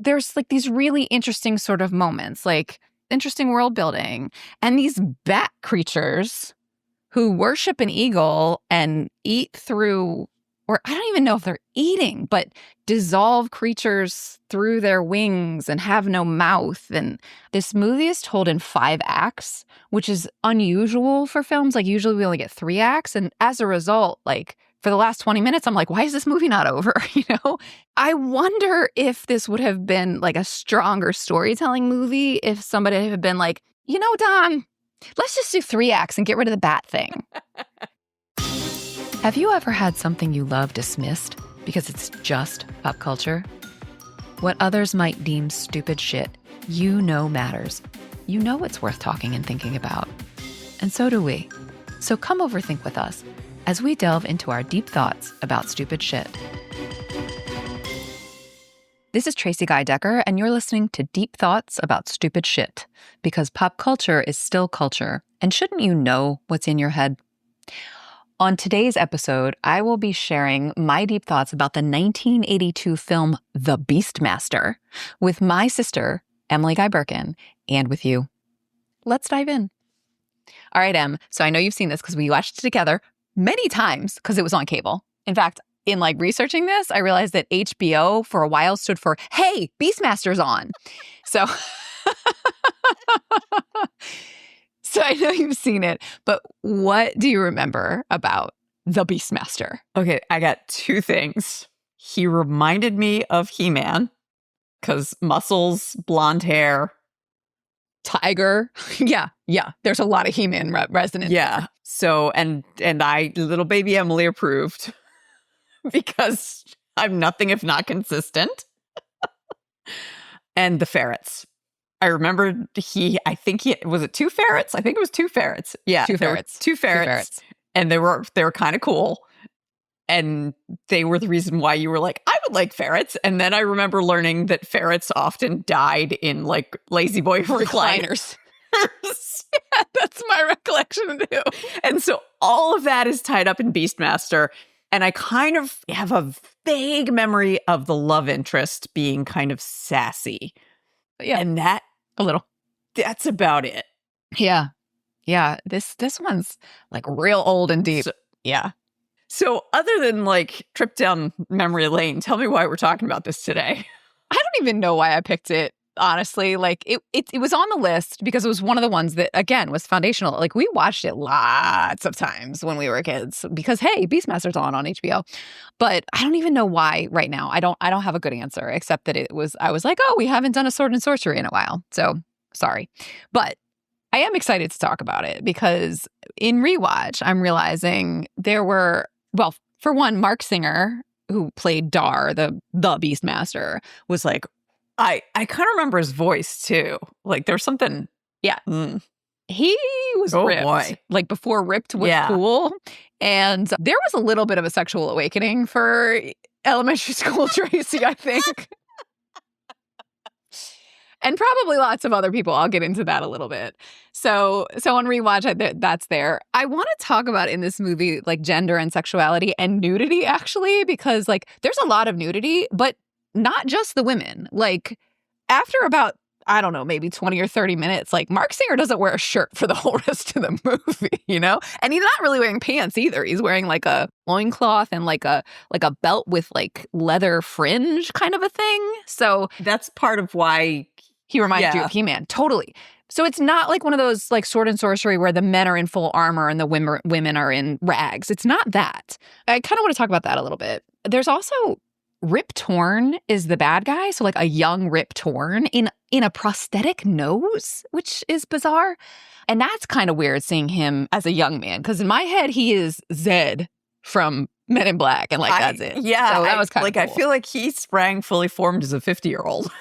there's like these really interesting sort of moments, like interesting world building, and these bat creatures who worship an eagle and eat through, or I don't even know if they're eating, but dissolve creatures through their wings and have no mouth. And this movie is told in 5 acts, which is unusual for films. Like usually we only get 3 acts. And as a result, like for the last 20 minutes, I'm like, why is this movie not over? You know, I wonder if this would have been like a stronger storytelling movie if somebody had been like, you know, Don, let's just do 3 acts and get rid of the bat thing. Have you ever had something you love dismissed because it's just pop culture? What others might deem stupid shit, you know matters. You know it's worth talking and thinking about. And so do we. So come overthink with us as we delve into our deep thoughts about stupid shit. This is Tracie Decker, and you're listening to Deep Thoughts About Stupid Shit, because pop culture is still culture, and shouldn't you know what's in your head? On today's episode, I will be sharing my deep thoughts about the 1982 film The Beastmaster with my sister, Emily Guy Birkin, and with you. Let's dive in. All right, Em, so I know you've seen this because we watched it together many times because it was on cable. In fact, in like researching this, I realized that HBO for a while stood for, hey, Beastmaster's on. So... So I know you've seen it, but what do you remember about the Beastmaster? Okay, I got 2 things. He reminded me of He-Man, because muscles, blonde hair. Tiger. Yeah. There's a lot of He-Man resonance. Yeah. So, and I, little baby Emily approved because I'm nothing if not consistent. And the ferrets. I remember was it 2 ferrets? I think it was 2 ferrets. Yeah. 2 ferrets. 2 ferrets. And they were kind of cool. And they were the reason why you were like, I would like ferrets. And then I remember learning that ferrets often died in like lazy boy recliners. Yeah, that's my recollection too. And so all of that is tied up in Beastmaster. And I kind of have a vague memory of the love interest being kind of sassy. Yeah. And that a little. That's about it. Yeah. This one's like real old and deep. So other than like trip down memory lane, tell me why we're talking about this today. I don't even know why I picked it, honestly. Like it was on the list because it was one of the ones that, again, was foundational. Like we watched it lots of times when we were kids because, hey, Beastmaster's on HBO. But I don't even know why right now. I don't have a good answer except that I was like, oh, we haven't done a sword and sorcery in a while. So sorry. But I am excited to talk about it because in rewatch, I'm realizing there were, well, for one, Marc Singer, who played Dar, the Beastmaster, was like, I kind of remember his voice too. Like there's something. Yeah. He was ripped. Boy. Like before ripped was cool. And there was a little bit of a sexual awakening for elementary school Tracie, I think. And probably lots of other people. I'll get into that a little bit. So on rewatch, that's there. I want to talk about in this movie, like gender and sexuality and nudity, actually, because like there's a lot of nudity, but not just the women. Like after about, I don't know, maybe 20 or 30 minutes, like Marc Singer doesn't wear a shirt for the whole rest of the movie, you know? And he's not really wearing pants either. He's wearing like a loincloth and like a belt with like leather fringe kind of a thing. So that's part of why he reminded you of He-Man. Totally. So it's not like one of those like sword and sorcery where the men are in full armor and the women are in rags. It's not that. I kind of want to talk about that a little bit. There's also Rip Torn is the bad guy. So like a young Rip Torn in a prosthetic nose, which is bizarre. And that's kind of weird seeing him as a young man. Because in my head, he is Zed from Men in Black. And like, that's it. Yeah. So that was kind of cool. I feel like he sprang fully formed as a 50-year-old.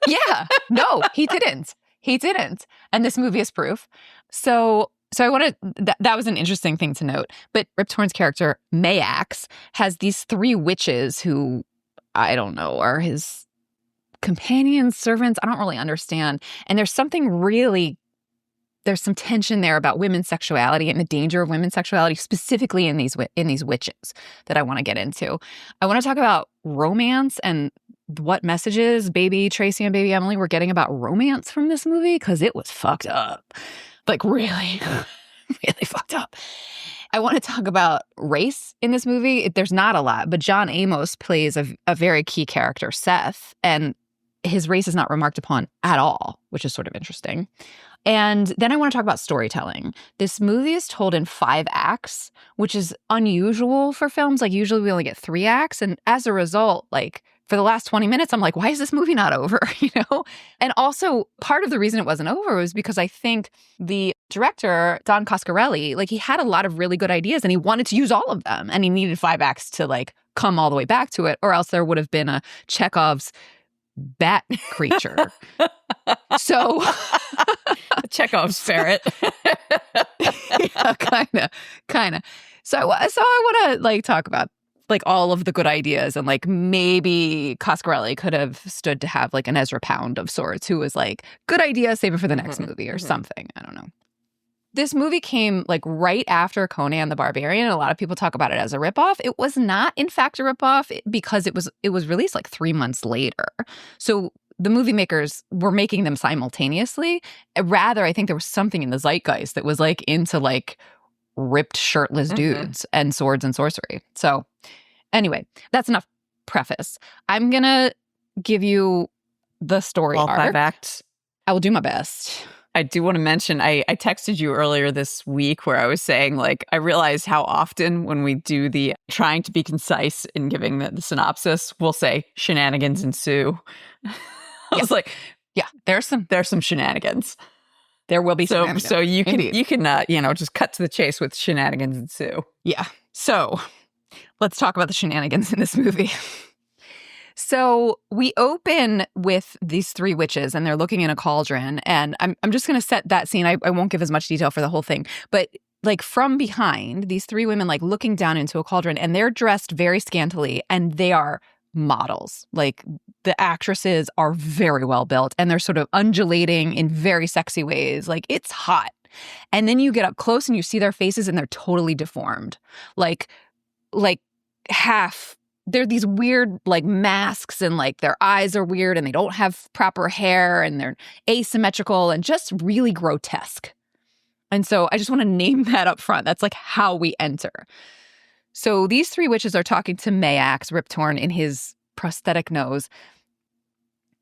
Yeah. No, he didn't. He didn't. And this movie is proof. So I want to, that was an interesting thing to note. But Rip Torn's character, Mayax, has these 3 witches who, I don't know, are his companions, servants. I don't really understand. And there's some tension there about women's sexuality and the danger of women's sexuality, specifically in these witches that I want to get into. I want to talk about romance and what messages baby Tracie and baby Emily were getting about romance from this movie, because it was fucked up. Like, really, really fucked up. I want to talk about race in this movie. There's not a lot, but John Amos plays a very key character, Seth, and his race is not remarked upon at all, which is sort of interesting. And then I want to talk about storytelling. This movie is told in 5 acts, which is unusual for films. Like, usually we only get 3 acts. And as a result, like, for the last 20 minutes, I'm like, why is this movie not over? You know? And also, part of the reason it wasn't over was because I think the director, Don Coscarelli, like, he had a lot of really good ideas and he wanted to use all of them. And he needed 5 acts to, like, come all the way back to it, or else there would have been a Chekhov's bat creature. So Chekhov's ferret. Yeah, kind of. So I want to, like, talk about, like, all of the good ideas, and, like, maybe Coscarelli could have stood to have, like, an Ezra Pound of sorts, who was like, good idea, save it for the next movie or something. I don't know. This movie came, like, right after Conan the Barbarian. A lot of people talk about it as a ripoff. It was not, in fact, a ripoff, because it was released like 3 months later. So the movie makers were making them simultaneously. Rather, I think there was something in the zeitgeist that was, like, into, like, ripped shirtless dudes and swords and sorcery. So anyway, that's enough preface. I'm gonna give you the story All arc. 5 acts. I will do my best. I do want to mention, I texted you earlier this week where I was saying, like, I realized how often when we do the trying to be concise in giving the synopsis, we'll say shenanigans ensue. I was like, yeah, there's some shenanigans. There will be shenanigans. So you can just cut to the chase with shenanigans ensue. Yeah. So let's talk about the shenanigans in this movie. So we open with these 3 witches, and they're looking in a cauldron. And I'm just going to set that scene. I won't give as much detail for the whole thing. But, like, from behind, these 3 women, like, looking down into a cauldron, and they're dressed very scantily, and they are models. Like, the actresses are very well built, and they're sort of undulating in very sexy ways. Like, it's hot. And then you get up close and you see their faces, and they're totally deformed. Like half. They're these weird, like, masks, and, like, their eyes are weird, and they don't have proper hair, and they're asymmetrical and just really grotesque. And so I just want to name that up front. That's, like, how we enter. So these 3 witches are talking to Mayax, Rip Torn, in his prosthetic nose.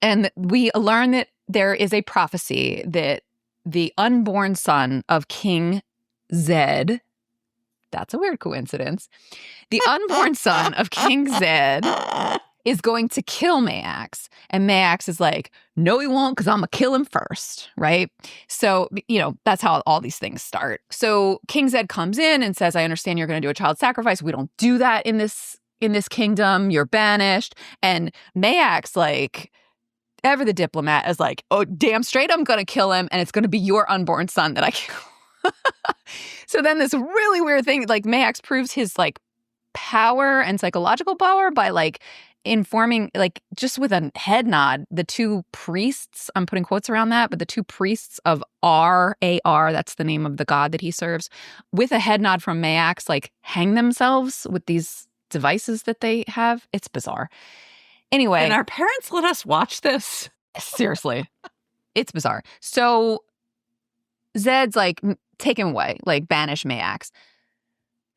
And we learn that there is a prophecy that the unborn son of King Zed, that's a weird coincidence, the unborn son of King Zed is going to kill Mayax. And Mayax is like, no, he won't, because I'm going to kill him first, right? So, that's how all these things start. So King Zed comes in and says, I understand you're going to do a child sacrifice. We don't do that in this kingdom. You're banished. And Mayax, like, ever the diplomat, is like, oh, damn straight, I'm going to kill him, and it's going to be your unborn son that I kill. So then this really weird thing, like, Mayax proves his, like, power and psychological power by, like, informing, like, just with a head nod, the 2 priests, I'm putting quotes around that, but the 2 priests of R-A-R, that's the name of the god that he serves, with a head nod from Mayax, like, hang themselves with these devices that they have. It's bizarre. Anyway. And our parents let us watch this? Seriously. It's bizarre. So Zed's like, take him away, like, banish Mayax.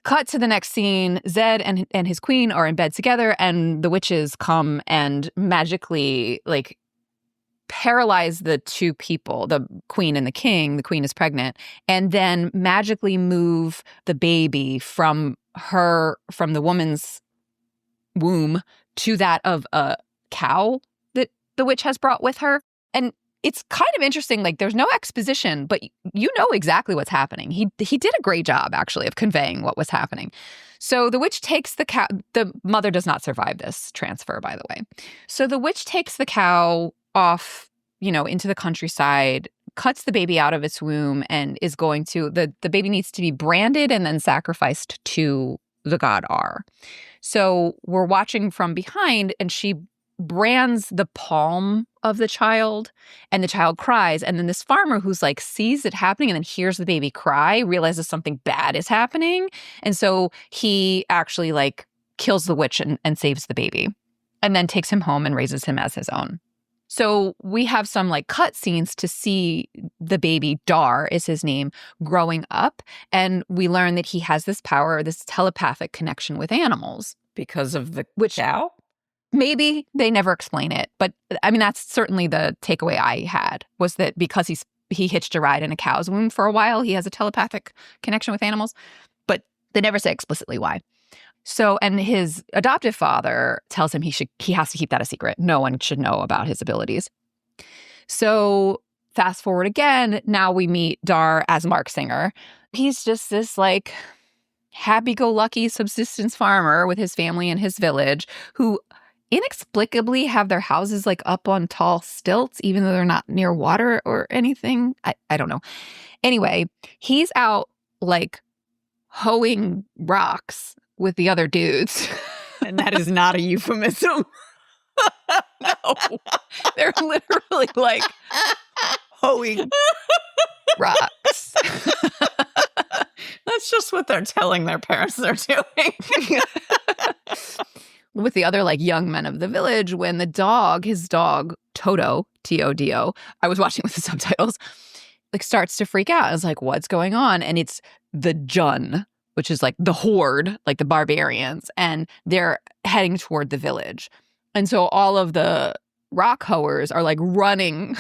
Cut to the next scene. Zed and his queen are in bed together, and the witches come and magically, like, paralyze the 2 people, the queen and the king. The queen is pregnant, and then magically move the baby from the woman's womb to that of a cow that the witch has brought with her. And it's kind of interesting. Like, there's no exposition, but you know exactly what's happening. He did a great job, actually, of conveying what was happening. So the witch takes the cow. The mother does not survive this transfer, by the way. So the witch takes the cow off, into the countryside, cuts the baby out of its womb, and is going to, the baby needs to be branded and then sacrificed to the god R. So we're watching from behind, and she brands the palm of the child, and the child cries. And then this farmer who's, like, sees it happening and then hears the baby cry, realizes something bad is happening. And so he actually, like, kills the witch and saves the baby. and then takes him home and raises him as his own. So we have some like cut scenes to see the baby, Dar is his name, growing up. And we learn that he has this power, this telepathic connection with animals. Because of the Which cow? Maybe they never explain it. But I mean, that's certainly the takeaway I had, was that because he hitched a ride in a cow's womb for a while, he has a telepathic connection with animals. But they never say explicitly why. So, and his adoptive father tells him he has to keep that a secret. No one should know about his abilities. So fast forward again, now we meet Dar as Marc Singer. He's just this like happy-go-lucky subsistence farmer with his family and his village who inexplicably have their houses like up on tall stilts, even though they're not near water or anything. I don't know. Anyway, he's out like hoeing rocks with the other dudes. And that is not a euphemism. No, they're literally like hoeing rocks. That's just what they're telling their parents they're doing. With the other like young men of the village, when his dog, Toto, Todo, I was watching with the subtitles, like starts to freak out. I was like, what's going on? And it's the Jun, which is like the horde, like the barbarians, and they're heading toward the village. And so all of the rock hoers are like running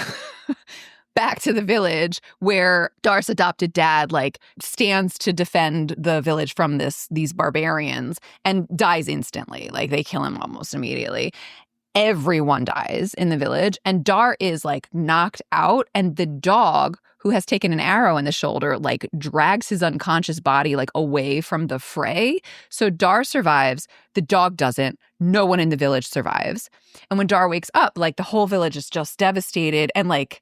back to the village where Dar's adopted dad like stands to defend the village from these barbarians and dies instantly. Like they kill him almost immediately. Everyone dies in the village, and Dar is like knocked out, and the dog, who has taken an arrow in the shoulder, like drags his unconscious body like away from the fray. So Dar survives, the dog doesn't, no one in the village survives. And when Dar wakes up, like the whole village is just devastated and like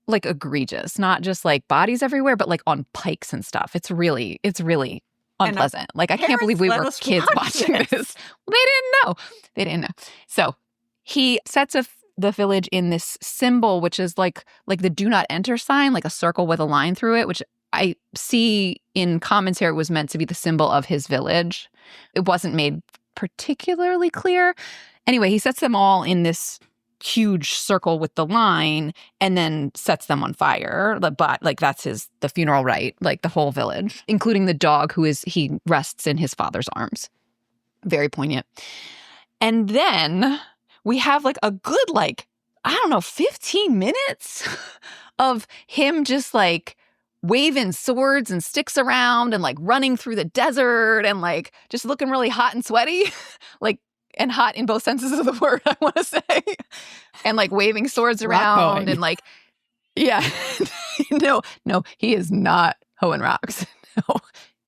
egregious, not just like bodies everywhere, but like on pikes and stuff. It's really unpleasant. Like, I can't believe we were kids watching this. Well, they didn't know. So he sets the village in this symbol, which is like the do not enter sign, like a circle with a line through it, which I see in commentary was meant to be the symbol of his village. It wasn't made particularly clear. Anyway, he sets them all in this huge circle with the line and then sets them on fire. But like that's the funeral rite, like the whole village, including the dog he rests in his father's arms. Very poignant. And then we have like a good, like, I don't know, 15 minutes of him just like waving swords and sticks around and like running through the desert and like just looking really hot and sweaty, like, and hot in both senses of the word, I want to say. And like waving swords around and like, yeah. No, he is not hoeing rocks.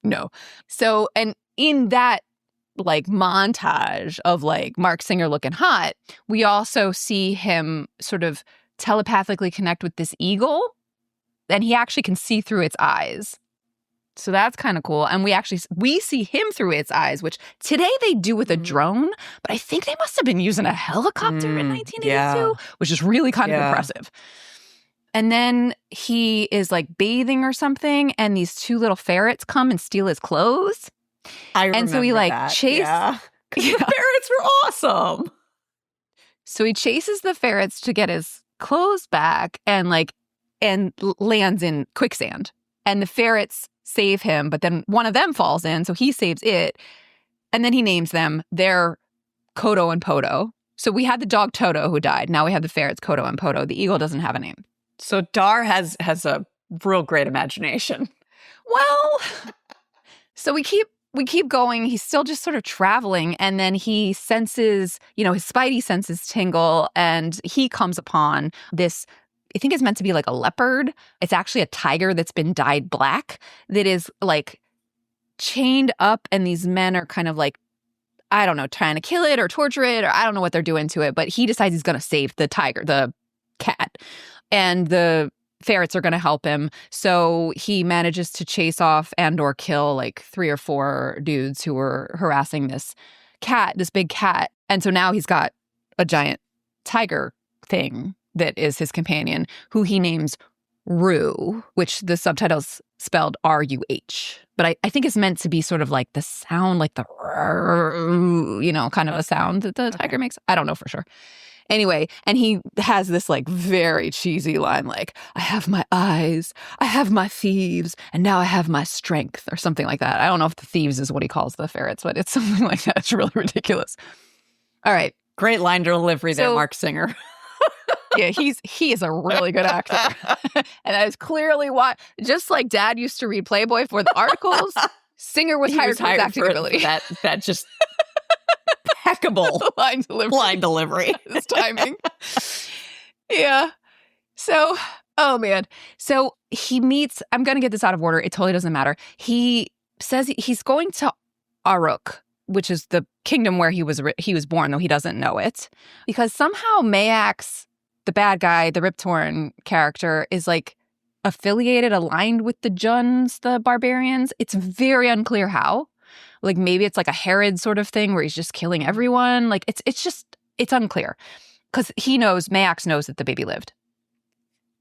No. So, and in that like montage of like Marc Singer looking hot, we also see him sort of telepathically connect with this eagle, and he actually can see through its eyes. So that's kind of cool. And we see him through its eyes, which today they do with a drone, but I think they must have been using a helicopter in 1982, which is really kind of impressive. And then he is like bathing or something, and these two little ferrets come and steal his clothes. I remember and so he like chases. Yeah. The ferrets were awesome. So he chases the ferrets to get his clothes back and lands in quicksand. And the ferrets save him, but then one of them falls in, so he saves it. And then he names them. They're Kodo and Podo. So we had the dog Toto who died. Now we have the ferrets Kodo and Podo. The eagle doesn't have a name. So Dar has a real great imagination. Well, so we keep going. He's still just sort of traveling, and then he senses, his spidey senses tingle, and he comes upon this, I think it's meant to be like a leopard. It's actually a tiger that's been dyed black that is like chained up, and these men are kind of like, I don't know, trying to kill it or torture it, or I don't know what they're doing to it, but he decides he's going to save the tiger, the cat, and the ferrets are going to help him. So he manages to chase off and or kill like 3 or 4 dudes who were harassing this big cat. And so now he's got a giant tiger thing that is his companion, who he names Rue, which the subtitles spelled R-U-H. But I think it's meant to be sort of like the sound, like the, kind of a sound that the tiger makes. I don't know for sure. Anyway, and he has this like very cheesy line like, I have my eyes, I have my thieves, and now I have my strength, or something like that. I don't know if the thieves is what he calls the ferrets, but it's something like that. It's really ridiculous. All right. Great line delivery there, Marc Singer. Yeah, he is a really good actor. And that is clearly why, just like Dad used to read Playboy for the articles, Singer was hired for his acting ability. That just impeccable line delivery. His timing. Yeah. So, oh man. So he meets, I'm going to get this out of order. It totally doesn't matter. He says he's going to Aruk, which is the kingdom where he was born, though he doesn't know it. Because somehow Mayax, the bad guy, the Riptorn character, is like affiliated, aligned with the Juns, the barbarians. It's very unclear how. Like maybe it's like a Herod sort of thing where he's just killing everyone. Like it's unclear. Because Mayax knows that the baby lived.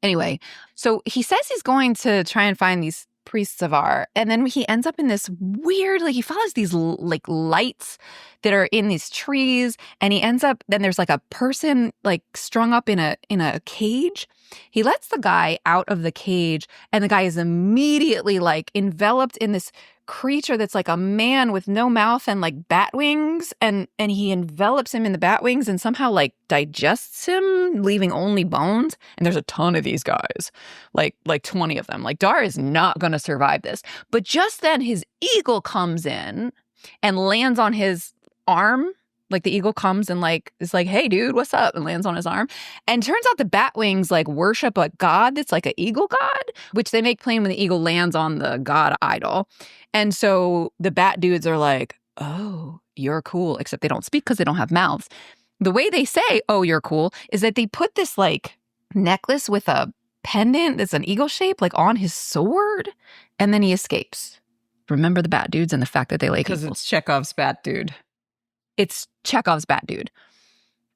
Anyway, so he says he's going to try and find these priests of R, and then he ends up in this weird, like he follows these like lights that are in these trees, and he ends up, then there's like a person like strung up in a cage. He lets the guy out of the cage, and the guy is immediately like enveloped in this creature that's like a man with no mouth and like bat wings, and he envelops him in the bat wings and somehow like digests him, leaving only bones. And there's a ton of these guys, like 20 of them. Like Dar is not going to survive this. But just then his eagle comes in and lands on his arm. Like the eagle comes and like is like, hey dude, what's up? And lands on his arm. And turns out the bat wings like worship a god that's like an eagle god, which they make plain when the eagle lands on the god idol. And so the bat dudes are like, oh, you're cool, except they don't speak because they don't have mouths. The way they say, oh, you're cool, is that they put this like necklace with a pendant that's an eagle shape like on his sword, and then he escapes. Remember the bat dudes and the fact that they like because it's Chekhov's bat dude. It's Chekhov's bat dude.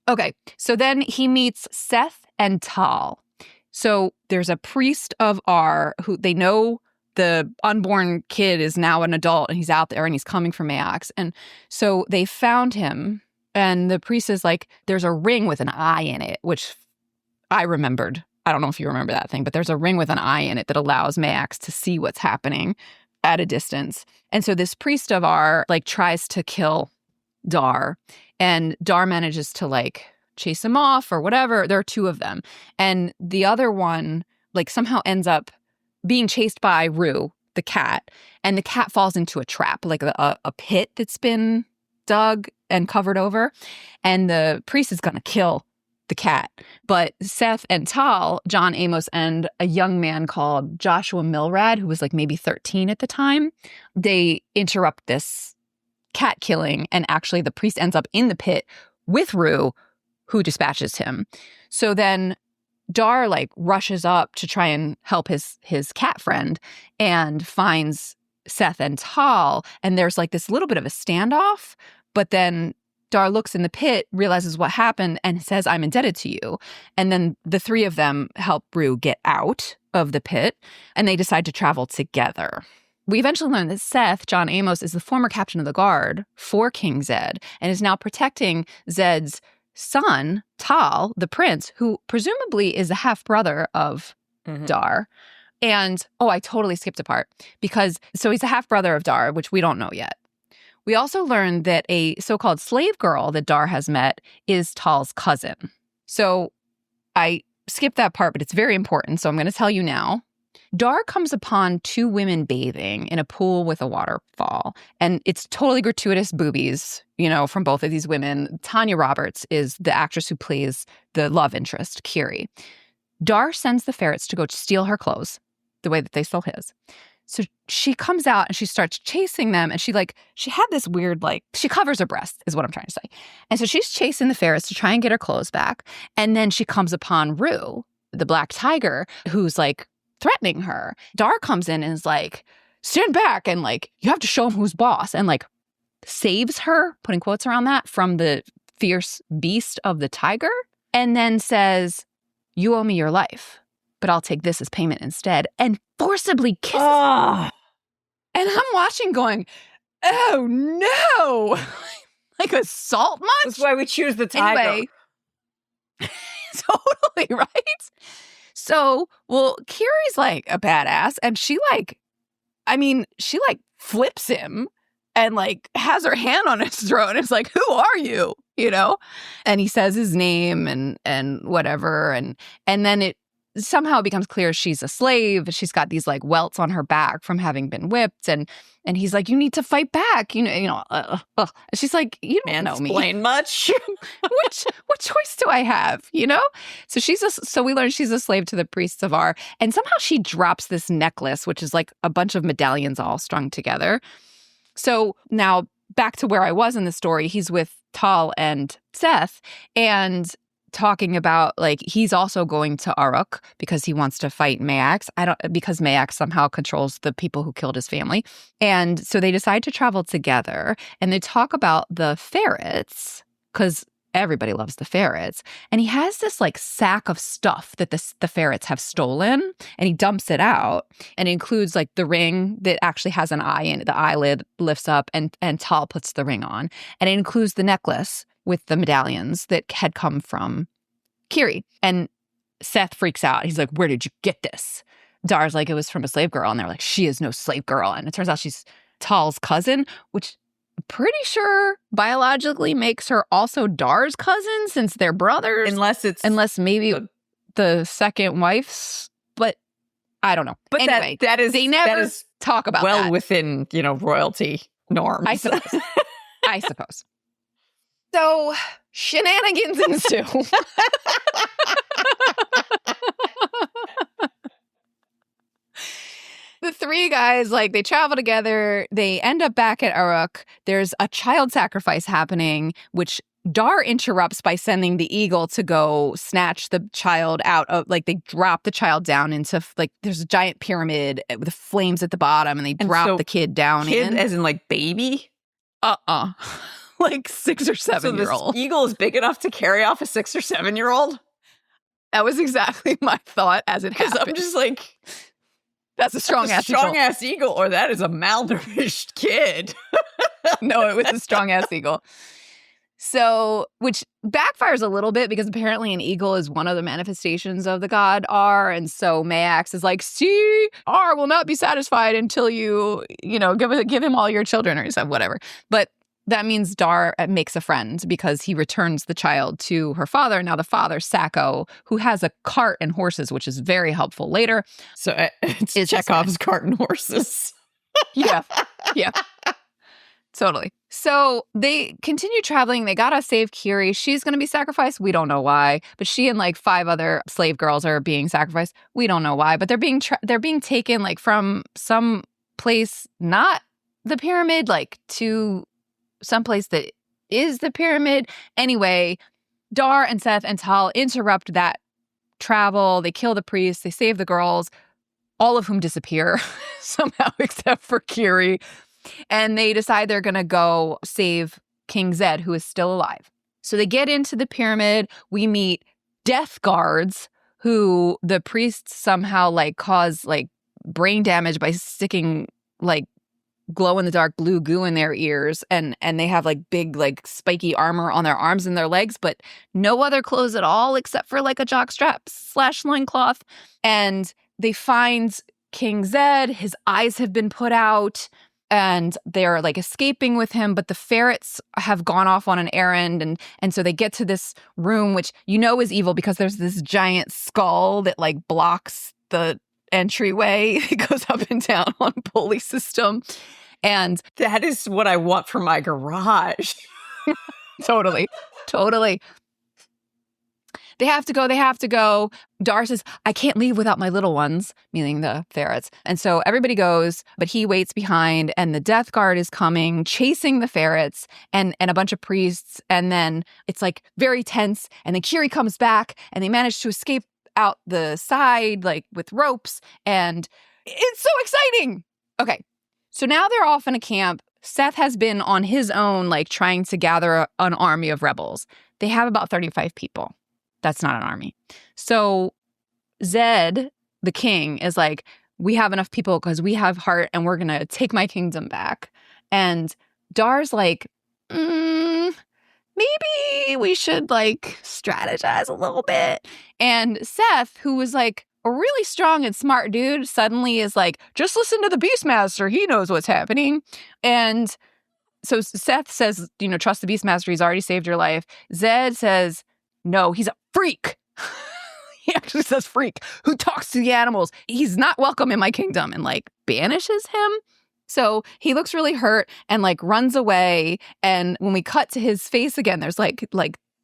Okay, so then he meets Seth and Tal. So there's a priest of R who they know the unborn kid is now an adult and he's out there and he's coming from Mayax. And so they found him, and the priest is like, there's a ring with an eye in it, which I remembered. I don't know if you remember that thing, but there's a ring with an eye in it that allows Mayax to see what's happening at a distance. And so this priest of R like tries to kill Dar, and Dar manages to like chase him off or whatever. There are two of them, and the other one like somehow ends up being chased by Rue, the cat, and the cat falls into a trap, like a pit that's been dug and covered over, and the priest is gonna kill the cat. But Seth and Tal, John Amos, and a young man called Joshua Milrad, who was like maybe 13 at the time, they interrupt this cat killing, and actually the priest ends up in the pit with Rue, who dispatches him. So then Dar like rushes up to try and help his cat friend and finds Seth and Tal, and there's like this little bit of a standoff, but then Dar looks in the pit, realizes what happened, and says, I'm indebted to you. And then the three of them help Rue get out of the pit, and they decide to travel together. We eventually learn that Seth, John Amos, is the former captain of the guard for King Zed and is now protecting Zed's son, Tal, the prince, who presumably is the half-brother of Dar. And, I totally skipped a part because, so he's a half-brother of Dar, which we don't know yet. We also learned that a so-called slave girl that Dar has met is Tal's cousin. So I skipped that part, but it's very important, so I'm going to tell you now. Dar comes upon two women bathing in a pool with a waterfall, and it's totally gratuitous boobies, from both of these women. Tanya Roberts is the actress who plays the love interest, Kiri. Dar sends the ferrets to go steal her clothes, the way that they stole his. So she comes out and she starts chasing them, and she had this weird, she covers her breast, is what I'm trying to say. And so she's chasing the ferrets to try and get her clothes back, and then she comes upon Rue, the black tiger, who's threatening her. Dar comes in and is like, stand back, and you have to show him who's boss, and saves her, putting quotes around that, from the fierce beast of the tiger, and then says, you owe me your life. but I'll take this as payment instead, and forcibly kisses Oh, And I'm watching going, oh no, like assault much? that's why we choose the tiger. Anyway, totally, right? So, well, Kiri's like a badass, and she flips him and like has her hand on his throat and is like, who are you? You know? And he says his name and whatever. And then it somehow becomes clear she's a slave. She's got these like welts on her back from having been whipped. And he's like, you need to fight back. She's like, you don't know me. Mansplain much? What choice do I have? You know? So we learn she's a slave to the priests of Ar. And somehow she drops this necklace, which is like a bunch of medallions all strung together. So now back to where I was in the story, he's with Tal and Seth and talking about like he's also going to Aruk because he wants to fight Mayax. Because Mayax somehow controls the people who killed his family. And so they decide to travel together and they talk about the ferrets because everybody loves the ferrets. And he has this like sack of stuff that the ferrets have stolen and he dumps it out. And it includes like the ring that actually has an eye in it. The eyelid lifts up and Tal puts the ring on. And it includes the necklace with the medallions that had come from Kiri. And Seth freaks out. He's like, where did you get this? Dar's like, it was from a slave girl. And they're like, she is no slave girl. And it turns out she's Tal's cousin, which I'm pretty sure biologically makes her also Dar's cousin since they're brothers. Unless maybe the second wife's, but I don't know. But anyway, they never talk about that. Within, royalty norms. I suppose. So shenanigans ensue. The three guys, like, they travel together. They end up back at Uruk. There's a child sacrifice happening, which Dar interrupts by sending the eagle to go snatch the child out of, like, they drop the child down into, like, there's a giant pyramid with flames at the bottom, and they drop the kid down in. As in, like, baby? Like 6 or 7-year-old. This eagle is big enough to carry off a 6 or 7-year-old? That was exactly my thought as it happened. I'm just like, that's a strong-ass eagle, or that is a malnourished kid. No, it was a strong-ass eagle. So, which backfires a little bit because apparently an eagle is one of the manifestations of the god Ar. And so Mayax is like, see, Ar will not be satisfied until you give him all your children or something, whatever. But that means Dar makes a friend because he returns the child to her father. Now the father, Sacco, who has a cart and horses, which is very helpful later. So it's Chekhov's cart and horses. Yeah. Totally. So they continue traveling. They gotta save Kiri. She's gonna be sacrificed. We don't know why. But she and like 5 other slave girls are being sacrificed. We don't know why. But they're being taken like from some place, not the pyramid, like to someplace that is the pyramid. Anyway, Dar and Seth and Tal interrupt that travel. They kill the priests. They save the girls, all of whom disappear somehow except for Kiri. And they decide they're going to go save King Zed, who is still alive. So they get into the pyramid. We meet death guards who the priests somehow like cause like brain damage by sticking like glow-in-the-dark blue goo in their ears, and they have like big like spiky armor on their arms and their legs, but no other clothes at all except for like a jockstrap / loincloth. And they find King Zed. His eyes have been put out and they're like escaping with him, but the ferrets have gone off on an errand, and so they get to this room, which is evil because there's this giant skull that like blocks the entryway. It goes up and down on a pulley system. And that is what I want for my garage. Totally. They have to go. Dar says, I can't leave without my little ones, meaning the ferrets. And so everybody goes, but he waits behind, and the death guard is coming, chasing the ferrets and a bunch of priests. And then it's like very tense. And then Kiri comes back and they manage to escape out the side, like with ropes. And it's so exciting. Okay. So now they're off in a camp. Seth has been on his own, like trying to gather an army of rebels. They have about 35 people. That's not an army. So Zed, the king, is like, we have enough people because we have heart and we're going to take my kingdom back. And Dar's like, maybe we should like strategize a little bit. And Seth, who was like a really strong and smart dude, suddenly is like, just listen to the Beastmaster. He knows what's happening. And so Seth says, trust the Beastmaster. He's already saved your life. Zed says, no, he's a freak. He actually says freak, who talks to the animals. He's not welcome in my kingdom, and like banishes him. So he looks really hurt and like runs away. And when we cut to his face again, there's like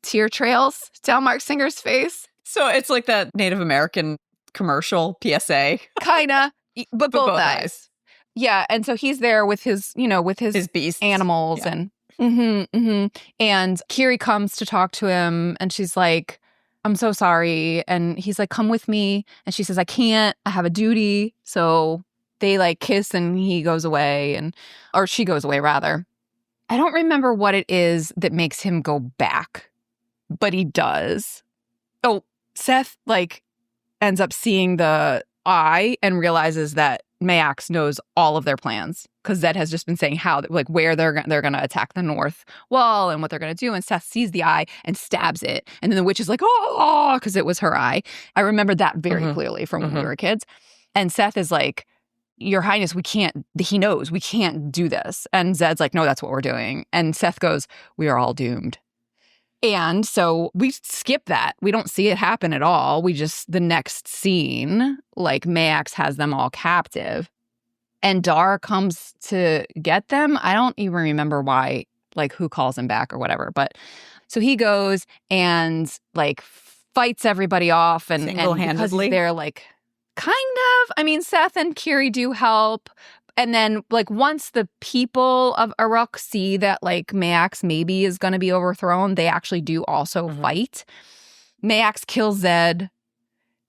tear trails down Marc Singer's face. So it's like that Native American commercial PSA. Kinda, but both eyes. Yeah, and so he's there with his beasts, animals, yeah. And Kiri comes to talk to him, and she's like, I'm so sorry. And he's like, come with me. And she says, I can't. I have a duty. So they like kiss and he goes away, or she goes away rather. I don't remember what it is that makes him go back, but he does. Oh, Seth like ends up seeing the eye and realizes that Mayax knows all of their plans, because Zed has just been saying how, like, where they're going to attack the north wall and what they're going to do. And Seth sees the eye and stabs it. And then the witch is like, oh, because it was her eye. I remember that very clearly from when we were kids. And Seth is like, Your Highness, we can't, he knows we can't do this. And Zed's like, no, that's what we're doing. And Seth goes, we are all doomed. And so we skip that. We don't see it happen at all. We just, the next scene, like Mayax has them all captive. And Dar comes to get them. I don't even remember why, like who calls him back or whatever. But so he goes and like fights everybody off. And single-handedly. And they're like, kind of. I mean, Seth and Kiri do help. And then, like, once the people of Uruk see that, like, Mayax maybe is going to be overthrown, they actually do also fight. Mayax kills Zed.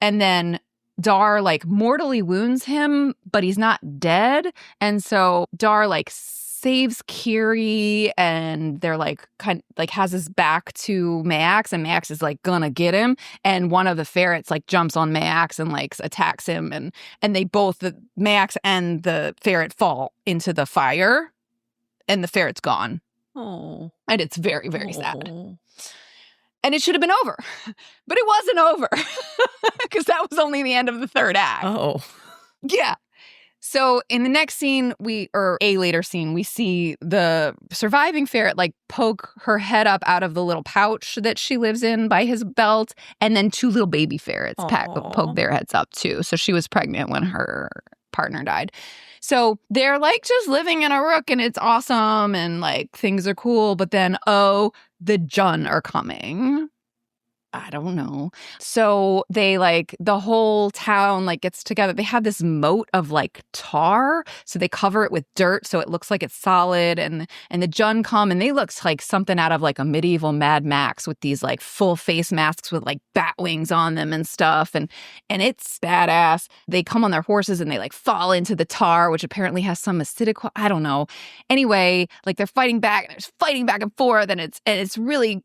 And then Dar, like, mortally wounds him, but he's not dead. And so Dar, like, saves Kiri, and they're, like, has his back to Mayax, and Mayax is, like, gonna get him. And one of the ferrets, like, jumps on Mayax and, like, attacks him. And they both, the Mayax and the ferret, fall into the fire, and the ferret's gone. Oh. And it's very, very sad. And it should have been over. But it wasn't over. Because that was only the end of the third act. Oh. Yeah. So in the next scene, a later scene, we see the surviving ferret like poke her head up out of the little pouch that she lives in by his belt. And then two little baby ferrets poke their heads up too. So she was pregnant when her partner died. So they're like just living in Uruk, and it's awesome and like things are cool. But then, the Jun are coming. I don't know. So they like, the whole town like gets together. They have this moat of like tar. So they cover it with dirt so it looks like it's solid. And the Jun come, and they look like something out of like a medieval Mad Max with these like full face masks with like bat wings on them and stuff. And it's badass. They come on their horses and they like fall into the tar, which apparently has some acidic, I don't know. Anyway, like they're fighting back, and there's fighting back and forth, and it's really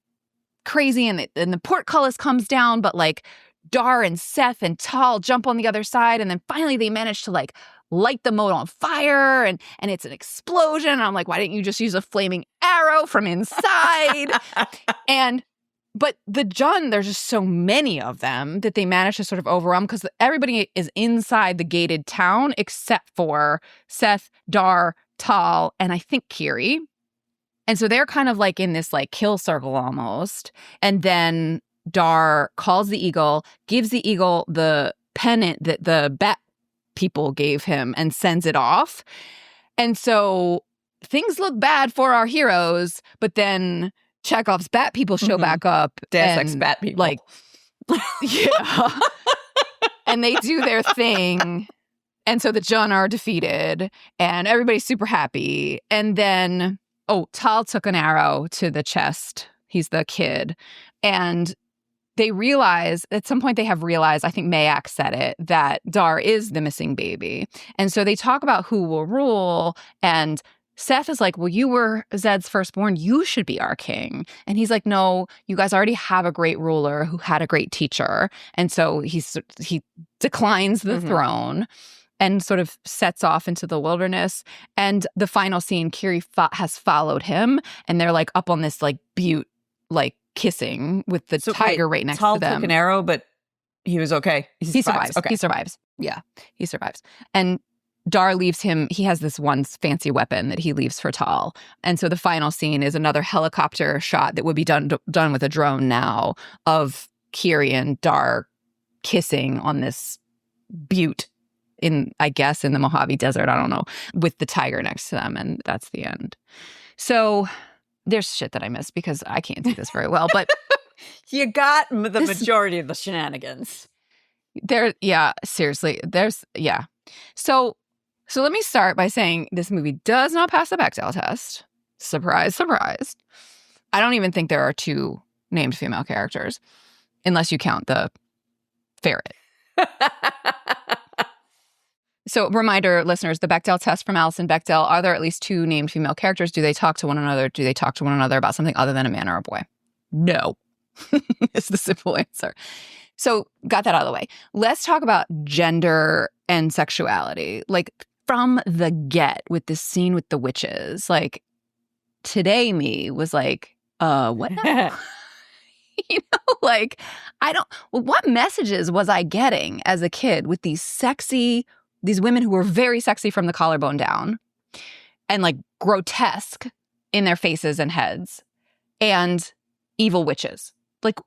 crazy, and the portcullis comes down, but like Dar and Seth and Tal jump on the other side, and then finally they manage to like light the moat on fire, and it's an explosion. And I'm like, why didn't you just use a flaming arrow from inside? But the Jun, there's just so many of them that they manage to sort of overwhelm, because everybody is inside the gated town except for Seth, Dar, Tal, and I think Kiri. And so they're kind of like in this like kill circle almost. And then Dar calls the eagle, gives the eagle the pennant that the bat people gave him, and sends it off. And so things look bad for our heroes, but then Chekhov's bat people show back up. Deus Ex bat people. Like, yeah. And they do their thing. And so the Jun are defeated, and everybody's super happy. And then Tal took an arrow to the chest. He's the kid. And they realize, at some point they have realized, I think Mayax said it, that Dar is the missing baby. And so they talk about who will rule, and Seth is like, well, you were Zed's firstborn. You should be our king. And he's like, no, you guys already have a great ruler who had a great teacher. And so he declines the throne and sort of sets off into the wilderness. And the final scene, Kiri has followed him. And they're like up on this like butte, like kissing with the tiger right next to them. Took an arrow, but he was okay. He survives. Okay. He survives. Yeah, he survives. And Dar leaves him. He has this one fancy weapon that he leaves for Tal. And so the final scene is another helicopter shot that would be done with a drone now of Kiri and Dar kissing on this butte in the Mojave Desert. I don't know, with the tiger next to them. And that's the end. So there's shit that I missed because I can't do this very well. But you got the majority of the shenanigans. Seriously. So let me start by saying this movie does not pass the Bechdel test. Surprise, surprise. I don't even think there are 2 named female characters, unless you count the ferret. So reminder, listeners, the Bechdel test from Alison Bechdel, are there at least 2 named female characters? Do they talk to one another? Do they talk to one another about something other than a man or a boy? No. It's the simple answer. So got that out of the way. Let's talk about gender and sexuality. Like, from the get with this scene with the witches, like, today me was like, what now? Like, what messages was I getting as a kid with these women who were very sexy from the collarbone down and like grotesque in their faces and heads and evil witches? Like,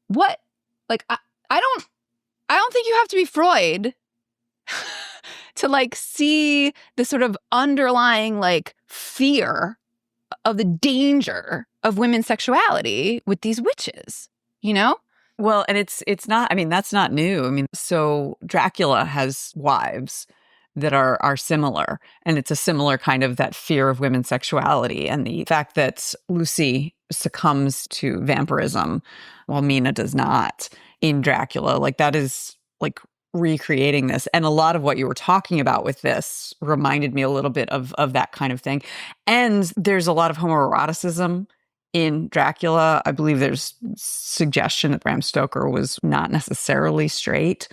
what? Like, I don't think you have to be Freud to like see the sort of underlying like fear of the danger of women's sexuality with these witches, you know? Well, and it's not, I mean, that's not new. I mean, so Dracula has wives that are similar, and it's a similar kind of that fear of women's sexuality. And the fact that Lucy succumbs to vampirism while Mina does not in Dracula, like that is like recreating this. And a lot of what you were talking about with this reminded me a little bit of that kind of thing. And there's a lot of homoeroticism in Dracula. I believe there's suggestion that Bram Stoker was not necessarily straight.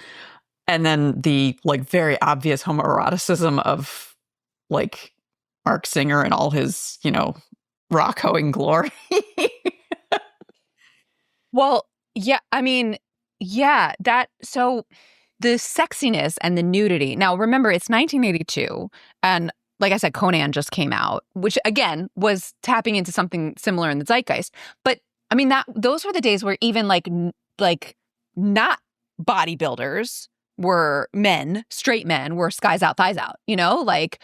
And then the like very obvious homoeroticism of like Marc Singer and all his, rock hoeing glory. Well, yeah, I mean, yeah, so the sexiness and the nudity. Now, remember, it's 1982, and like I said, Conan just came out, which again was tapping into something similar in the zeitgeist. But I mean, those were the days where even like not bodybuilders were men, straight men were skies out, thighs out, like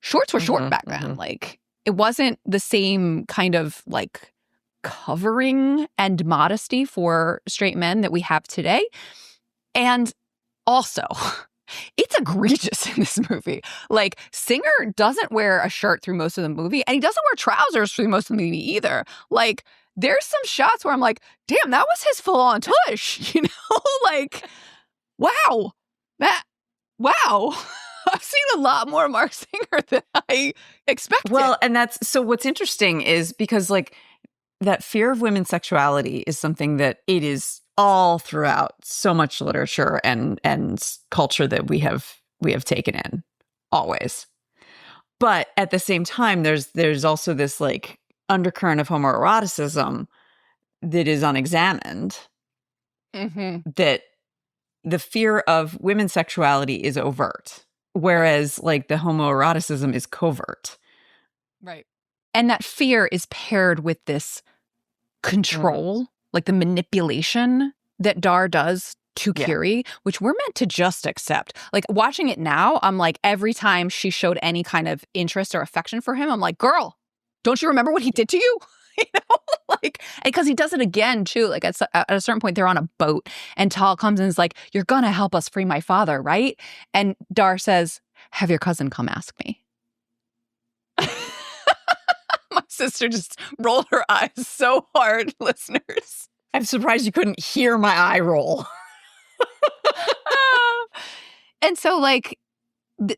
shorts were short back then. Like it wasn't the same kind of like covering and modesty for straight men that we have today. And also, it's egregious in this movie. Like, Singer doesn't wear a shirt through most of the movie, and he doesn't wear trousers through most of the movie either. Like, there's some shots where I'm like, damn, that was his full-on tush, Like, wow. Wow. I've seen a lot more Marc Singer than I expected. Well, and so what's interesting is because, like, that fear of women's sexuality is something that it is all throughout so much literature and culture that we have taken in always. But at the same time, there's also this like undercurrent of homoeroticism that is unexamined. That the fear of women's sexuality is overt, whereas like the homoeroticism is covert. Right. And that fear is paired with this control, like the manipulation that Dar does to Kiri, which we're meant to just accept. Like, watching it now, I'm like, every time she showed any kind of interest or affection for him, I'm like, girl, don't you remember what he did to you? Like, because he does it again, too. Like, at a certain point, they're on a boat, and Tal comes and is like, you're going to help us free my father, right? And Dar says, have your cousin come ask me. My sister just rolled her eyes so hard, listeners. I'm surprised you couldn't hear my eye roll. And so, like,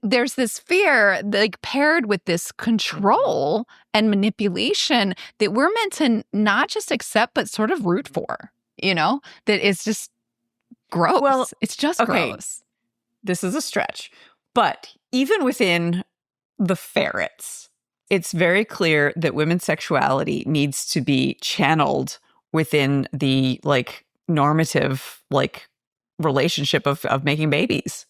there's this fear, like paired with this control and manipulation that we're meant to not just accept, but sort of root for, that is just gross. Well, it's just okay, gross. This is a stretch. But even within the ferrets, it's very clear that women's sexuality needs to be channeled within the like normative like relationship of making babies.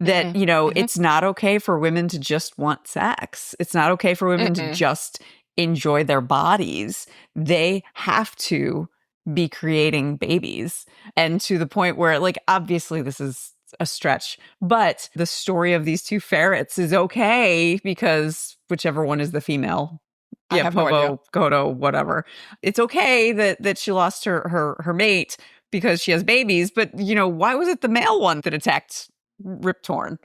That, it's not okay for women to just want sex. It's not okay for women to just enjoy their bodies. They have to be creating babies. And to the point where, like, obviously this is a stretch, but the story of these two ferrets is okay because whichever one is the female, I have no idea. Goto, whatever. It's okay that she lost her mate because she has babies, but why was it the male one that attacked Rip Torn?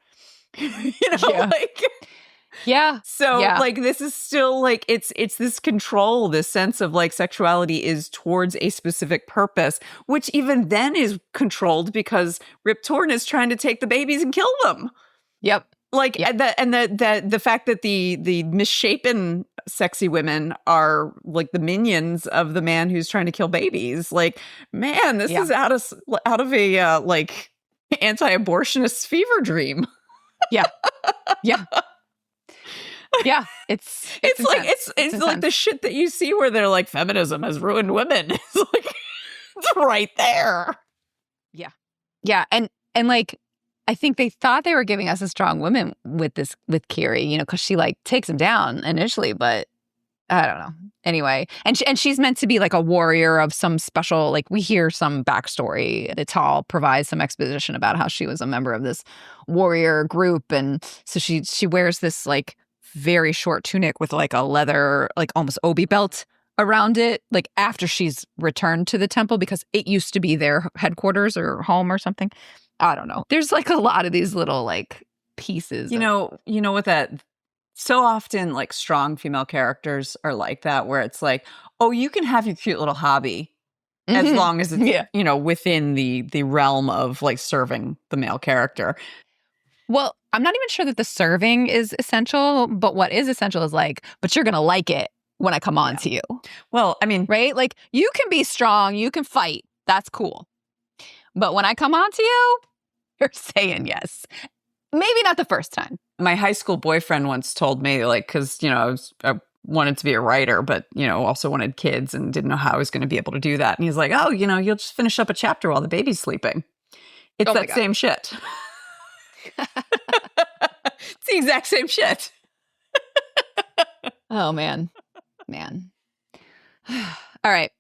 Yeah. So like this is still like it's this control, this sense of like sexuality is towards a specific purpose, which even then is controlled because Rip Torn is trying to take the babies and kill them. Yep. Like the fact that the misshapen sexy women are like the minions of the man who's trying to kill babies. Like, man, this is out of a like anti-abortionist fever dream. Yeah. It's like the shit that you see where they're like feminism has ruined women. It's like it's right there. Yeah, and like I think they thought they were giving us a strong woman with Kiri, because she like takes him down initially, but I don't know. Anyway, and she's meant to be like a warrior of some special, like we hear some backstory. The Tal provides some exposition about how she was a member of this warrior group, and so she wears this like very short tunic with like a leather, like almost obi belt around it, like after she's returned to the temple because it used to be their headquarters or home or something. I don't know. There's like a lot of these little like pieces. You know what that. So often, like, strong female characters are like that, where it's like, oh, you can have your cute little hobby as long as it's, within the realm of, like, serving the male character. Well, I'm not even sure that the serving is essential, but what is essential is, like, but you're going to like it when I come on to you. Well, I mean... Right? Like, you can be strong, you can fight. That's cool. But when I come on to you, you're saying yes. Maybe not the first time. My high school boyfriend once told me, like, because, I wanted to be a writer, but, also wanted kids and didn't know how I was going to be able to do that. And he's like, oh, you'll just finish up a chapter while the baby's sleeping. It's that same shit. It's the exact same shit. Oh, man. All right.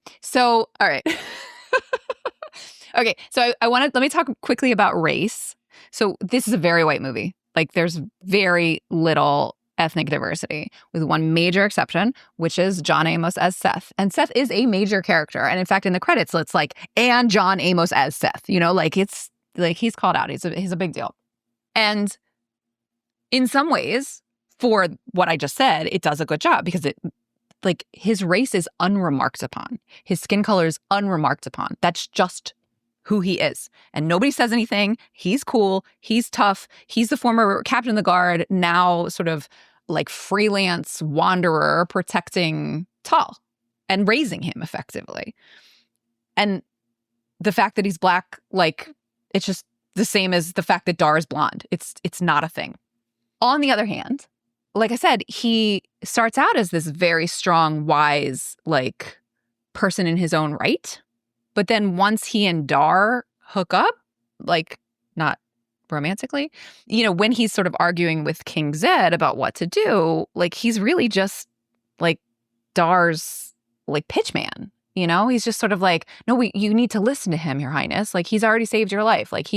Okay. So let me talk quickly about race. So this is a very white movie. Like there's very little ethnic diversity with one major exception, which is John Amos as Seth. And Seth is a major character. And in fact, in the credits, it's like, and John Amos as Seth, like it's like he's called out. He's a big deal. And in some ways, for what I just said, it does a good job because his race is unremarked upon. His skin color is unremarked upon. That's just who he is. And nobody says anything. He's cool. He's tough. He's the former captain of the guard, now sort of like freelance wanderer protecting Tal and raising him effectively. And the fact that he's black, like, it's just the same as the fact that Dar is blonde. It's not a thing. On the other hand, like I said, he starts out as this very strong, wise, like, person in his own right. But then once he and Dar hook up, like not romantically, when he's sort of arguing with King Zed about what to do, like he's really just like Dar's like pitch man. He's just sort of like, no, you need to listen to him, Your Highness. Like he's already saved your life. Like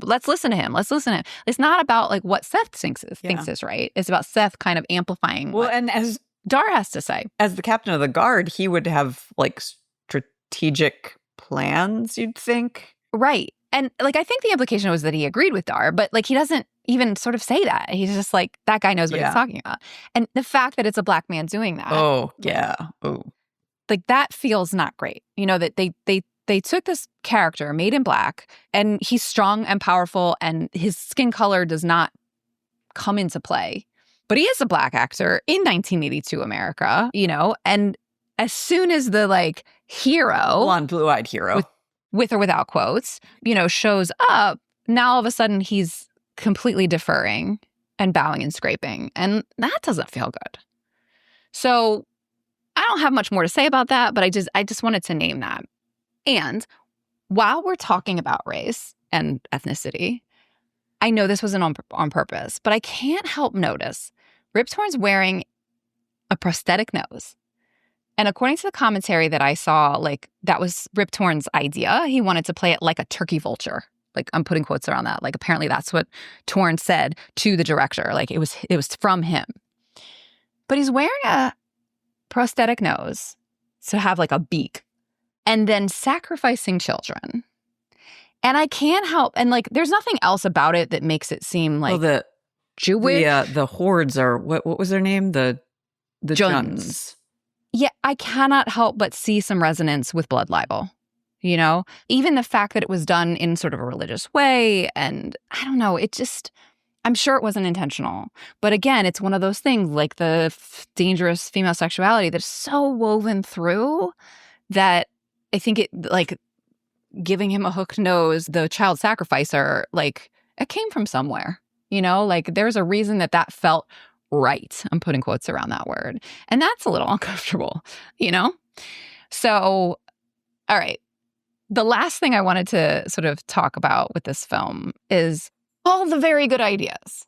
let's listen to him. Let's listen to him. It's not about like what Seth thinks is right. It's about Seth kind of amplifying and as Dar has to say. As the captain of the guard, he would have like strategic plans, you'd think. Right. And like I think the implication was that he agreed with Dar, but like he doesn't even sort of say that. He's just like, that guy knows what he's talking about. And the fact that it's a black man doing that. Oh, yeah. Oh. Like that feels not great. That they took this character made in black and he's strong and powerful and his skin color does not come into play. But he is a Black actor in 1982 America, and as soon as the hero, blonde, blue-eyed hero, with or without quotes, shows up, now all of a sudden he's completely deferring and bowing and scraping. And that doesn't feel good. So I don't have much more to say about that, but I just wanted to name that. And while we're talking about race and ethnicity, I know this wasn't on purpose, but I can't help notice Rip Torn's wearing a prosthetic nose. And according to the commentary that I saw, that was Rip Torn's idea. He wanted to play it like a turkey vulture. I'm putting quotes around that. Apparently that's what Torn said to the director. It was from him. But he's wearing a prosthetic nose to have a beak and then sacrificing children. And I can't help, and there's nothing else about it that makes it seem the Jewish. The hordes are, what was their name? The Juns. Yeah, I cannot help but see some resonance with blood libel. Even the fact that it was done in sort of a religious way, and I don't know, I'm sure it wasn't intentional. But again, it's one of those things like the dangerous female sexuality that's so woven through that I think it, giving him a hooked nose, the child sacrificer, it came from somewhere. There's a reason that felt right. I'm putting quotes around that word. And that's a little uncomfortable, So, all right. The last thing I wanted to sort of talk about with this film is all the very good ideas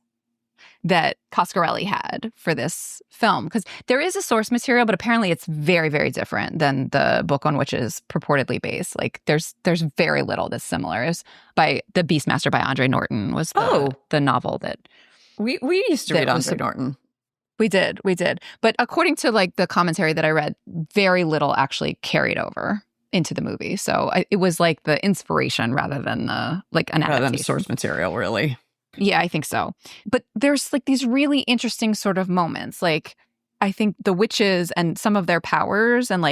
that Coscarelli had for this film. Because there is a source material, but apparently it's very, very different than the book on which it is purportedly based. There's very little that's similar. It was by The Beastmaster by Andre Norton was the novel that... We used to read Andre Norton. We did. But according to the commentary that I read, very little actually carried over into the movie. So it was the inspiration rather than an adaptation. Rather than source material, really. Yeah, I think so. But there's these really interesting sort of moments. I think the witches and some of their powers and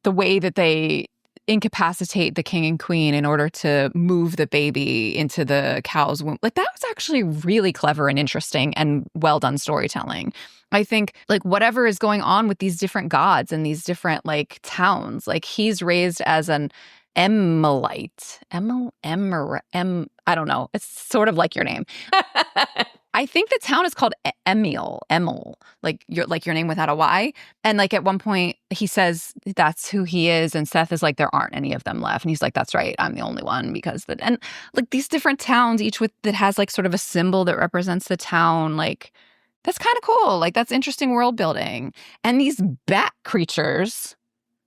the way that they incapacitate the king and queen in order to move the baby into the cow's womb. That was actually really clever and interesting and well done storytelling. I think whatever is going on with these different gods and these different towns, he's raised as an Emilite. I don't know. It's sort of like your name. I think the town is called Emil, your name without a Y. And at one point he says that's who he is. And Seth is there aren't any of them left. And he's that's right. I'm the only one because these different towns, each that has sort of a symbol that represents the town. That's kind of cool. That's interesting world building. And these bat creatures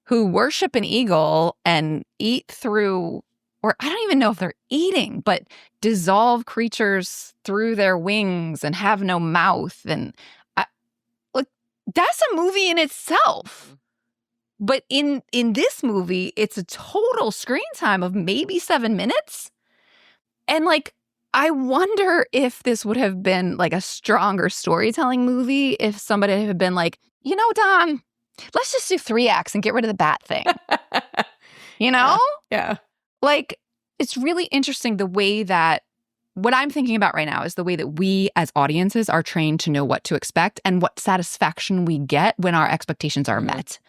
who worship an eagle and eat through, or I don't even know if they're eating, but dissolve creatures through their wings and have no mouth. And that's a movie in itself. But in this movie, it's a total screen time of maybe 7 minutes. And I wonder if this would have been a stronger storytelling movie if somebody had been Don, let's just do 3 acts and get rid of the bat thing. Yeah. It's really interesting the way that what I'm thinking about right now is the way that we as audiences are trained to know what to expect and what satisfaction we get when our expectations are met.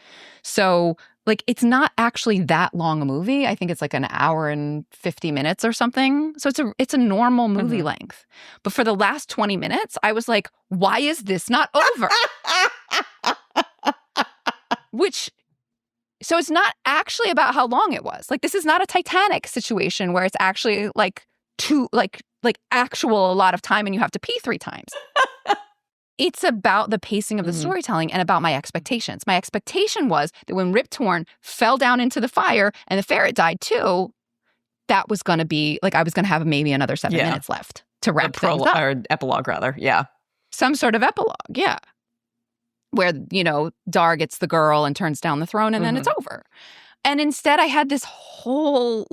So it's not actually that long a movie. I think it's an hour and 50 minutes or something. So it's a normal movie length. But for the last 20 minutes, I was why is this not over? So it's not actually about how long it was. This is not a Titanic situation where it's actually actual a lot of time and you have to pee 3 times. It's about the pacing of the storytelling and about my expectations. My expectation was that when Rip Torn fell down into the fire and the ferret died too, that was going to be I was going to have maybe another 7 minutes left to wrap things up. Or epilogue, rather. Yeah. Some sort of epilogue. Yeah. Where, Dar gets the girl and turns down the throne and then it's over. And instead I had this whole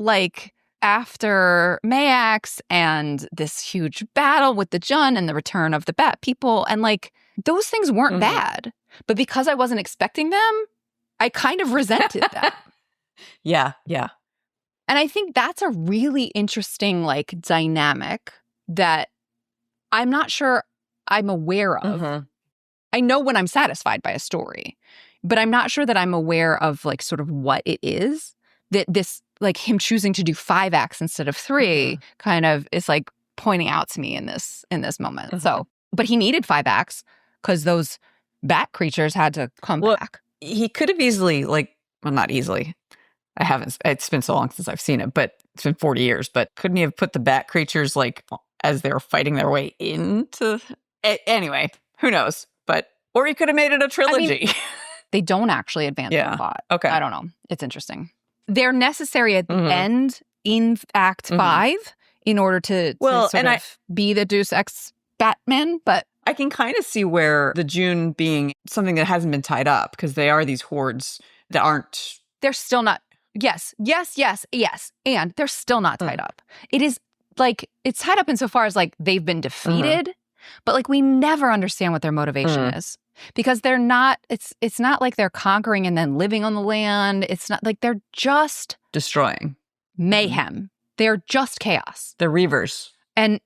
after Mayax and this huge battle with the Jun and the return of the Bat people. And those things weren't bad. But because I wasn't expecting them, I kind of resented them. Yeah. And I think that's a really interesting dynamic that I'm not sure I'm aware of. Mm-hmm. I know when I'm satisfied by a story, but I'm not sure that I'm aware of like sort of what it is that this, like him choosing to do 5 acts instead of 3 kind of is like pointing out to me in this moment. So, but he needed 5 acts because those bat creatures had to come back. He could have easily, like, well, not easily. I haven't, it's been so long since I've seen it, but it's been 40 years. But couldn't he have put the bat creatures like as they're fighting their way into? Anyway, who knows? But, or he could have made it a trilogy. I mean, they don't actually advance the plot. Okay. I don't know. It's interesting. They're necessary at the end in Act 5 in order to sort of be the Deus Ex Batman, but I can kind of see where the June being something that hasn't been tied up, because they are these hordes that aren't. They're still not. Yes. And they're still not tied up. It is like, it's tied up insofar as like they've been defeated, but like we never understand what their motivation is. Because they're not, it's not like they're conquering and then living on the land. It's not like they're just destroying. Mayhem. They're just chaos. They're Reavers. And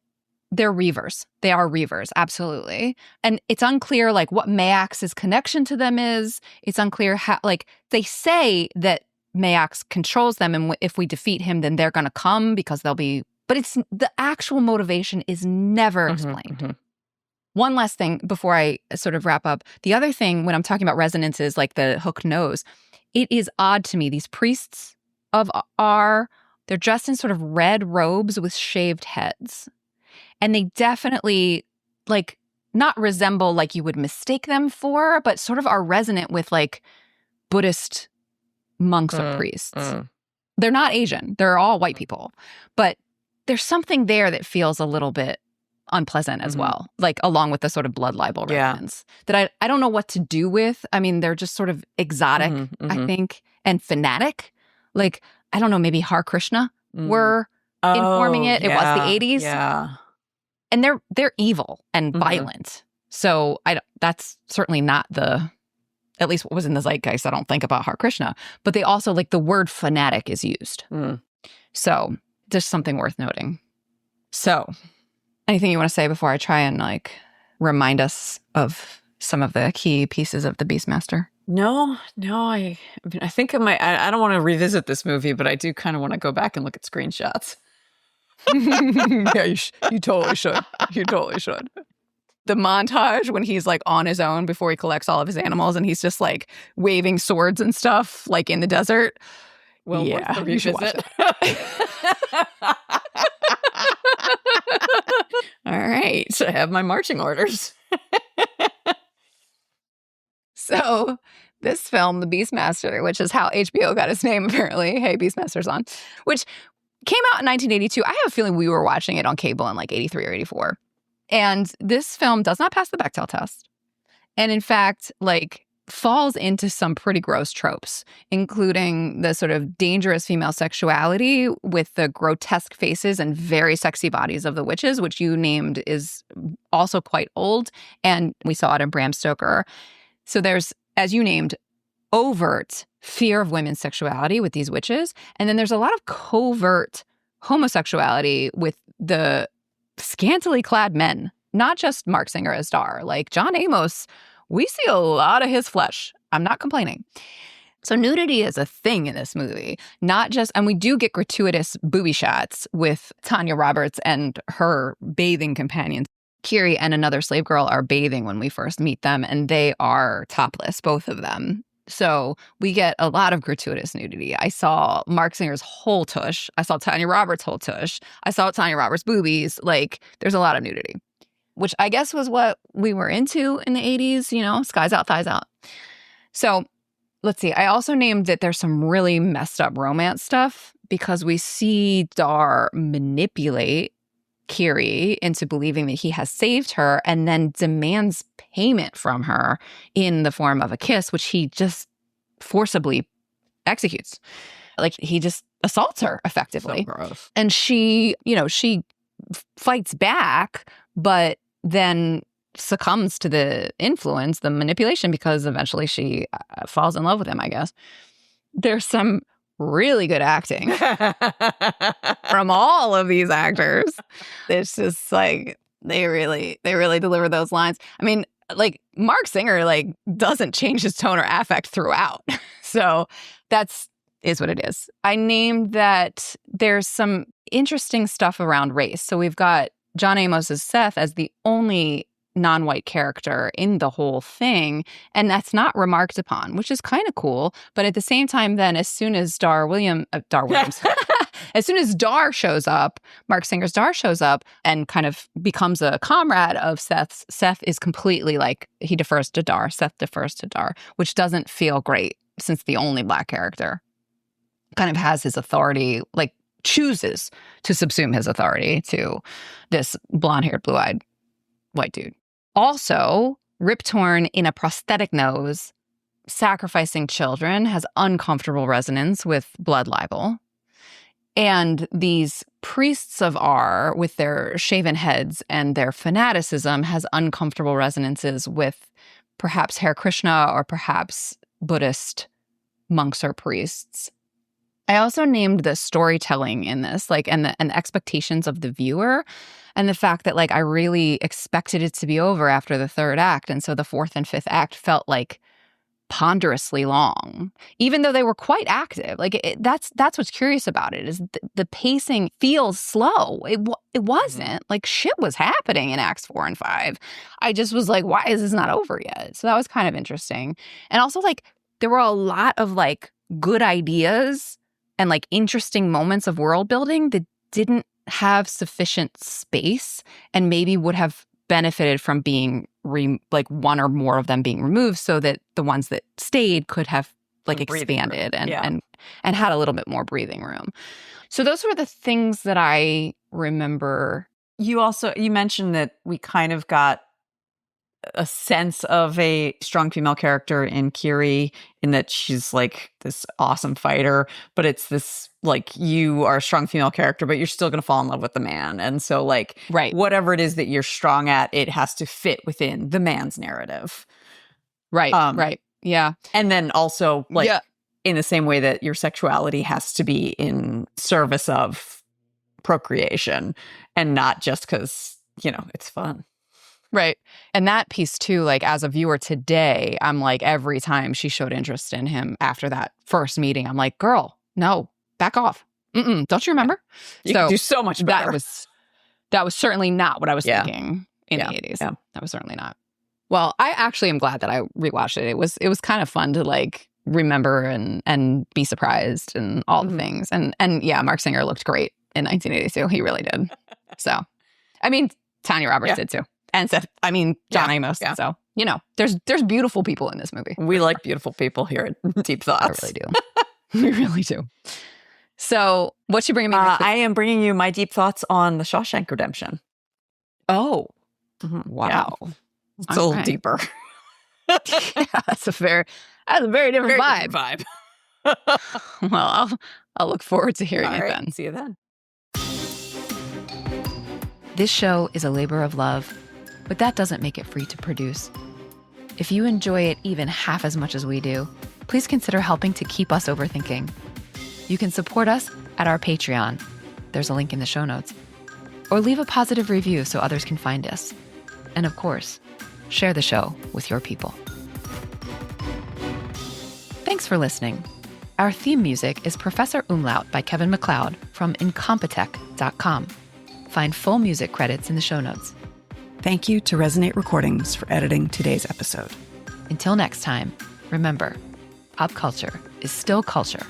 they're Reavers. They are Reavers, absolutely. And it's unclear like what Mayax's connection to them is. It's unclear how, like, they say that Mayax controls them, and if we defeat him, then they're going to come because they'll be, but it's the actual motivation is never explained. One last thing before I sort of wrap up. The other thing when I'm talking about resonances, like the hooked nose, it is odd to me. These priests of R, they're dressed in sort of red robes with shaved heads. And they definitely, like, not resemble like you would mistake them for, but sort of are resonant with, like, Buddhist monks or priests. They're not Asian. They're all white people. But there's something there that feels a little bit unpleasant as well, like along with the sort of blood libel resonance that I don't know what to do with. I mean, they're just sort of exotic, I think, and fanatic. Like, I don't know, maybe Hare Krishna were informing it. It was the 80s. Yeah. And they're evil and violent. So that's certainly not at least what was in the zeitgeist. I don't think about Hare Krishna. But they also, like, the word fanatic is used. So just something worth noting. So anything you want to say before I try and, like, remind us of some of the key pieces of the Beastmaster? No. I think I don't want to revisit this movie, but I do kind of want to go back and look at screenshots. Yeah, you totally should. You totally should. The montage when he's like on his own before he collects all of his animals and he's just like waving swords and stuff like in the desert. Well, yeah, you should watch it. All right, so I have my marching orders. So this film, The Beastmaster, which is how HBO got its name apparently. Hey, Beastmaster's on. Which came out in 1982. I have a feeling we were watching it on cable in like 83 or 84. And this film does not pass the Bechdel test. And in fact, like, falls into some pretty gross tropes, including the sort of dangerous female sexuality with the grotesque faces and very sexy bodies of the witches, which you named is also quite old. And we saw it in Bram Stoker. So there's, as you named, overt fear of women's sexuality with these witches. And then there's a lot of covert homosexuality with the scantily clad men, not just Marc Singer as Dar. Like John Amos, we see a lot of his flesh. I'm not complaining. So nudity is a thing in this movie, not just, and we do get gratuitous booby shots with Tanya Roberts and her bathing companions. Kiri and another slave girl are bathing when we first meet them, and they are topless, both of them. So we get a lot of gratuitous nudity. I saw Marc Singer's whole tush. I saw Tanya Roberts' whole tush. I saw Tanya Roberts' boobies. Like, there's a lot of nudity, which I guess was what we were into in the 80s, you know, skies out, thighs out. So let's see. I also named that there's some really messed up romance stuff because we see Dar manipulate Kiri into believing that he has saved her and then demands payment from her in the form of a kiss, which he just forcibly executes. Like, he just assaults her effectively. So gross. And she, you know, she fights back, but then succumbs to the influence, the manipulation, because eventually she falls in love with him, I guess. There's some really good acting from all of these actors. It's just like, They really deliver those lines. I mean, like Marc Singer like doesn't change his tone or affect throughout. So is what it is. I named that there's some interesting stuff around race. So we've got John Amos's Seth as the only non-white character in the whole thing, and that's not remarked upon, which is kind of cool. But at the same time, then as soon as Dar Williams, as soon as Dar shows up, Marc Singer's Dar shows up and kind of becomes a comrade of Seth's, Seth is completely like, he defers to Dar, Seth defers to Dar, which doesn't feel great since the only Black character kind of has his authority, like chooses to subsume his authority to this blonde-haired, blue-eyed white dude. Also, Rip Torn in a prosthetic nose, sacrificing children has uncomfortable resonance with blood libel. And these priests of R with their shaven heads and their fanaticism has uncomfortable resonances with perhaps Hare Krishna or perhaps Buddhist monks or priests. I also named the storytelling in this, like, and the expectations of the viewer, and the fact that, like, I really expected it to be over after the third act, and so the fourth and fifth act felt like ponderously long, even though they were quite active. Like, that's what's curious about it, is the pacing feels slow. It wasn't. Like, shit was happening in acts 4 and 5. I just was like, why is this not over yet? So that was kind of interesting. And also, like, there were a lot of, like, good ideas and like interesting moments of world building that didn't have sufficient space and maybe would have benefited from being like one or more of them being removed, so that the ones that stayed could have like expanded and had a little bit more breathing room. So those were the things that I remember. You mentioned that we kind of got a sense of a strong female character in Kiri, in that she's like this awesome fighter, but it's this like, you are a strong female character, but you're still going to fall in love with the man. And so like, right, whatever it is that you're strong at, it has to fit within the man's narrative. Right. Right. Yeah. And then also like in the same way that your sexuality has to be in service of procreation and not just because, you know, it's fun. Right. And that piece too, like as a viewer today, I'm like, every time she showed interest in him after that first meeting, I'm like, girl, no, back off. Don't you remember? You can do so much better. That was certainly not what I was thinking in the 80s. Yeah. That was certainly not. Well, I actually am glad that I rewatched it. It was kind of fun to like remember and be surprised and all the things. And yeah, Marc Singer looked great in 1982. He really did. So, I mean, Tanya Roberts did too. And Seth, John Amos. Yeah. So, you know, there's beautiful people in this movie. We like beautiful people here at Deep Thoughts. I really do. We really do. So, what's you bringing me next week? I am bringing you my deep thoughts on the Shawshank Redemption. Oh, wow. Yeah. It's a little deeper. Yeah, that's a very different vibe. Well, I'll look forward to hearing it then. See you then. This show is a labor of love, but that doesn't make it free to produce. If you enjoy it even half as much as we do, please consider helping to keep us overthinking. You can support us at our Patreon. There's a link in the show notes. Or leave a positive review so others can find us. And of course, share the show with your people. Thanks for listening. Our theme music is Professor Umlaut by Kevin MacLeod from Incompetech.com. Find full music credits in the show notes. Thank you to Resonate Recordings for editing today's episode. Until next time, remember, pop culture is still culture.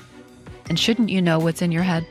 And shouldn't you know what's in your head?